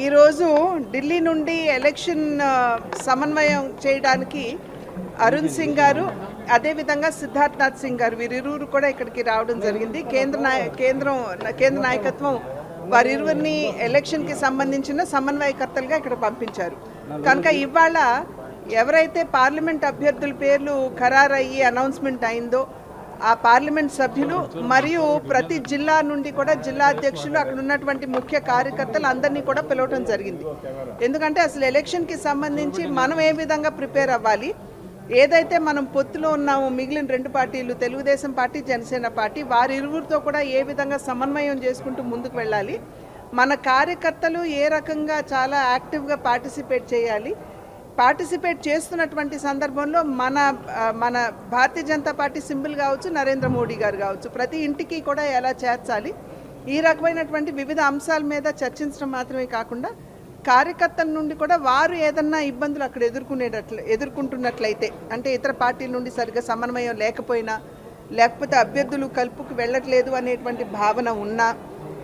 ఈరోజు ఢిల్లీ నుండి ఎలక్షన్ సమన్వయం చేయడానికి అరుణ్ సింగ్ గారు అదేవిధంగా సిద్ధార్థ్ నాథ్ సింగ్ గారు వీరిరువురు కూడా ఇక్కడికి రావడం జరిగింది. కేంద్ర నాయకత్వం వారిరువురిని ఎలక్షన్కి సంబంధించిన సమన్వయకర్తలుగా ఇక్కడ పంపించారు. కనుక ఇవాళ ఎవరైతే పార్లమెంట్ అభ్యర్థుల పేర్లు ఖరారయ్యి అనౌన్స్మెంట్ అయిందో ఆ పార్లమెంట్ సభ్యులు మరియు ప్రతి జిల్లా నుండి కూడా జిల్లా అధ్యక్షులు అక్కడ ఉన్నటువంటి ముఖ్య కార్యకర్తలు అందరినీ కూడా పిలవటం జరిగింది. ఎందుకంటే అసలు ఎలక్షన్కి సంబంధించి మనం ఏ విధంగా ప్రిపేర్ అవ్వాలి, ఏదైతే మనం పొత్తులో ఉన్నామో మిగిలిన రెండు పార్టీలు తెలుగుదేశం పార్టీ జనసేన పార్టీ వారి ఇరువురితో కూడా ఏ విధంగా సమన్వయం చేసుకుంటూ ముందుకు వెళ్ళాలి, మన కార్యకర్తలు ఏ రకంగా చాలా యాక్టివ్గా పార్టిసిపేట్ చేయాలి, పార్టిసిపేట్ చేస్తున్నటువంటి సందర్భంలో మన భారతీయ జనతా పార్టీ సింబల్ కావచ్చు, నరేంద్ర మోడీ గారు కావచ్చు, ప్రతి ఇంటికి కూడా ఎలా చేర్చాలి, ఈ రకమైనటువంటి వివిధ అంశాల మీద చర్చించడం మాత్రమే కాకుండా కార్యకర్తల నుండి కూడా వారు ఏదన్నా ఇబ్బందులు అక్కడ ఎదుర్కొంటున్నట్లయితే, అంటే ఇతర పార్టీల నుండి సరిగ్గా సమన్వయం లేకపోయినా లేకపోతే అభ్యర్థులు కలుపుకు వెళ్ళట్లేదు అనేటువంటి భావన ఉన్నా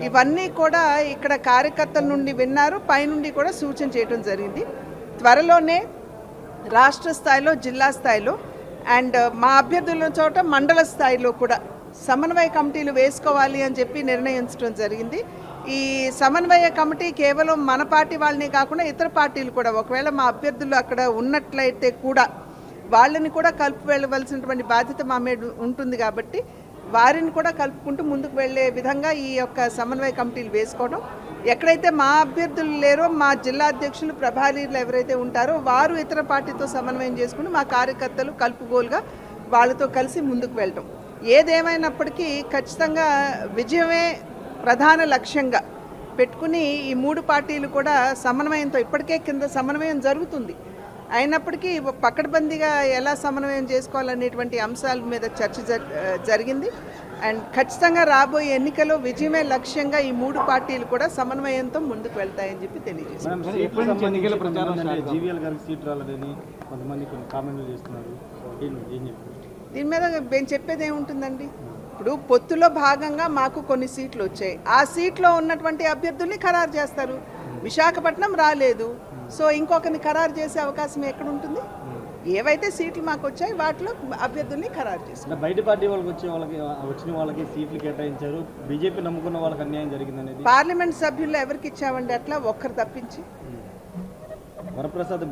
ఇవన్నీ కూడా ఇక్కడ కార్యకర్తల నుండి విన్నారు, పైనుండి కూడా సూచన చేయడం జరిగింది. త్వరలోనే రాష్ట్ర స్థాయిలో జిల్లా స్థాయిలో అండ్ మా అభ్యర్థుల చోట మండల స్థాయిలో కూడా సమన్వయ కమిటీలు వేసుకోవాలి అని చెప్పి నిర్ణయించడం జరిగింది. ఈ సమన్వయ కమిటీ కేవలం మన పార్టీ వాళ్ళనే కాకుండా ఇతర పార్టీలు కూడా ఒకవేళ మా అభ్యర్థులు అక్కడ ఉన్నట్లయితే కూడా వాళ్ళని కూడా కలుపు వెళ్ళవలసినటువంటి బాధ్యత మా మీద ఉంటుంది. కాబట్టి వారిని కూడా కలుపుకుంటూ ముందుకు వెళ్ళే విధంగా ఈ యొక్క సమన్వయ కమిటీలు వేసుకోవడం, ఎక్కడైతే మా అభ్యర్థులు లేరో మా జిల్లా అధ్యక్షులు ప్రభారీలు ఎవరైతే ఉంటారో వారు ఇతర పార్టీతో సమన్వయం చేసుకుని మా కార్యకర్తలు కలుపుగోలుగా వాళ్ళతో కలిసి ముందుకు వెళ్ళటం. ఏదేమైనప్పటికీ ఖచ్చితంగా విజయమే ప్రధాన లక్ష్యంగా పెట్టుకుని ఈ మూడు పార్టీలు కూడా సమన్వయంతో ఇప్పటికే కింద సమన్వయం జరుగుతుంది. అయినప్పటికీ పకడ్బందీగా ఎలా సమన్వయం చేసుకోవాలనేటువంటి అంశాల మీద చర్చ జరిగింది. అండ్ ఖచ్చితంగా రాబోయే ఎన్నికల్లో విజయమే లక్ష్యంగా ఈ మూడు పార్టీలు కూడా సమన్వయంతో ముందుకు వెళ్తాయని చెప్పి తెలియజేశారు. దీని మీద మేము చెప్పేది ఏముంటుందండి, ఇప్పుడు పొత్తులో భాగంగా మాకు కొన్ని సీట్లు వచ్చాయి, ఆ సీట్లో ఉన్నటువంటి అభ్యర్థుల్ని ఖరారు చేస్తారు. విశాఖపట్నం రాలేదు, సో ఇంకొకరిని ఖరారు చేసే అవకాశం ఎక్కడ ఉంటుంది? ఏవైతే సీట్లు మాకు వచ్చాయి వాటిలో అభ్యర్థుల్ని ఖరారు చేస్తారు. బయట పార్టీ వాళ్ళకి వచ్చిన వాళ్ళకి సీట్లు కేటాయించారు, బీజేపీ నమ్ముకున్న వాళ్ళకి అన్యాయం జరిగిందనేది. పార్లమెంట్ సభ్యుల్లో ఎవరికి ఇచ్చామండి అట్లా? ఒక్కరు తప్పించి, వరప్రసాద్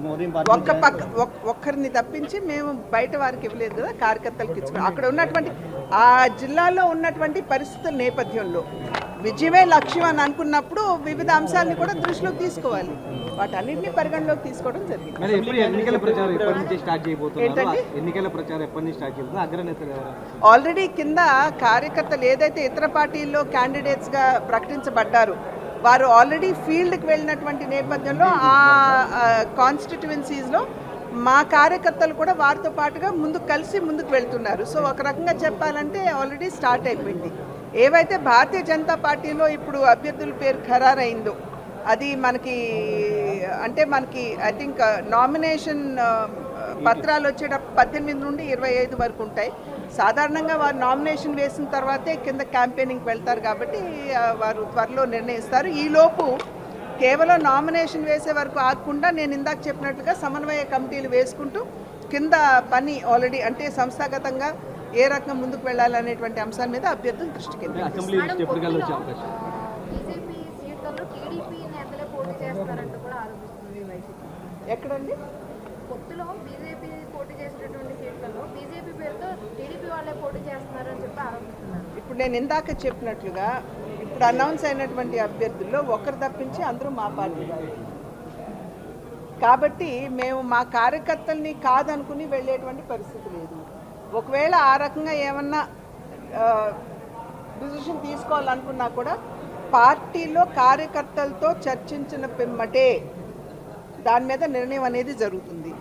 ఒక్కరిని తప్పించి మేము బయట వారికి ఇవ్వలేదు కదా, కార్యకర్తలకు ఇచ్చుకున్నాం. అక్కడ ఉన్నటువంటి ఆ జిల్లాలో ఉన్నటువంటి పరిస్థితుల నేపథ్యంలో విజయమే లక్ష్యం అని అనుకున్నప్పుడు వివిధ అంశాలను కూడా దృష్టిలోకి తీసుకోవాలి, వాటన్నింటినీ పరిగణలోకి తీసుకోవడం జరిగింది. ఆల్రెడీ కింద కార్యకర్తలు ఏదైతే ఇతర పార్టీల్లో క్యాండిడేట్స్గా ప్రకటించబడ్డారు వారు ఆల్రెడీ ఫీల్డ్కి వెళ్ళినటువంటి నేపథ్యంలో ఆ కాన్స్టిట్యువెన్సీస్లో మా కార్యకర్తలు కూడా వారితో పాటుగా ముందుకు వెళ్తున్నారు. సో ఒక రకంగా చెప్పాలంటే ఆల్రెడీ స్టార్ట్ అయిపోయింది. ఏవైతే భారతీయ జనతా పార్టీలో ఇప్పుడు అభ్యర్థుల పేరు ఖరారైందో అది మనకి ఐ థింక్ నామినేషన్ పత్రాలు వచ్చేటప్పుడు 18 నుండి 25 వరకు ఉంటాయి. సాధారణంగా వారు నామినేషన్ వేసిన తర్వాతే కింద క్యాంపెయినింగ్కి వెళ్తారు కాబట్టి వారు త్వరలో నిర్ణయిస్తారు. ఈలోపు కేవలం నామినేషన్ వేసే వరకు ఆగకుండా నేను ఇందాక చెప్పినట్లుగా సమన్వయ కమిటీలు వేసుకుంటూ కింద పని ఆల్రెడీ అంటే సంస్థాగతంగా ఏ రకంగా ముందుకు వెళ్ళాలనేటువంటి అంశాల మీద అభ్యర్థులు దృష్టికి ఎక్కడండి పొత్తులో బీజేపీ పోటీ చేసేటటువంటి సీట్లలో బీజేపీ పేరుతో టీడీపీ వాళ్ళే పోటీ చేస్తున్నారని చెప్పి ఆరోపిస్తున్నారు. ఇప్పుడు నేను ఇందాక చెప్పినట్లుగా ఇప్పుడు అనౌన్స్ అయినటువంటి అభ్యర్థుల్లో ఒకరు తప్పించి అందరూ మా పార్టీ వాళ్ళు కాబట్టి మేము మా కార్యకర్తల్ని కాదనుకుని వెళ్ళేటువంటి పరిస్థితి లేదు. ఒకవేళ ఆ రకంగా ఏమన్నా డిసిషన్ తీసుకోవాలనుకున్నా కూడా పార్టీలో కార్యకర్తలతో చర్చించిన పిమ్మటే దాని మీద నిర్ణయం అనేది జరుగుతుంది.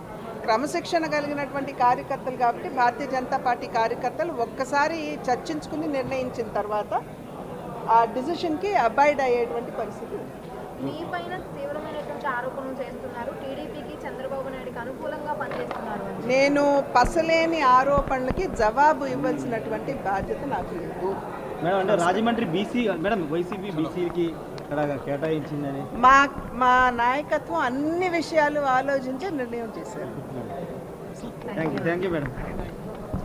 క్రమశిక్షణ కలిగినటువంటి కార్యకర్తలు కాబట్టి భారతీయ జనతా పార్టీ కార్యకర్తలు ఒక్కసారి చర్చించుకుని నిర్ణయించిన తర్వాత ఆ డిసిషన్కి అబాయిడ్ అయ్యేటువంటి పరిస్థితి. మీ పైన తీవ్రమైనటువంటి ఆరోపణలు చేస్తున్నారు, టీడీపీకి చంద్రబాబు నాయుడుకి అనుకూలంగా పనిచేస్తున్నారు. నేను పసలేని ఆరోపణలకి జవాబు ఇవ్వాల్సినటువంటి బాధ్యత నాకు లేదు. మేడం అంటే రాజమండ్రి బీసీ మేడం వైసీపీ బీసీకి ఎక్కడ కేటాయించిందని? మా నాయకత్వం అన్ని విషయాలు ఆలోచించి నిర్ణయం చేశారు. Thank you madam.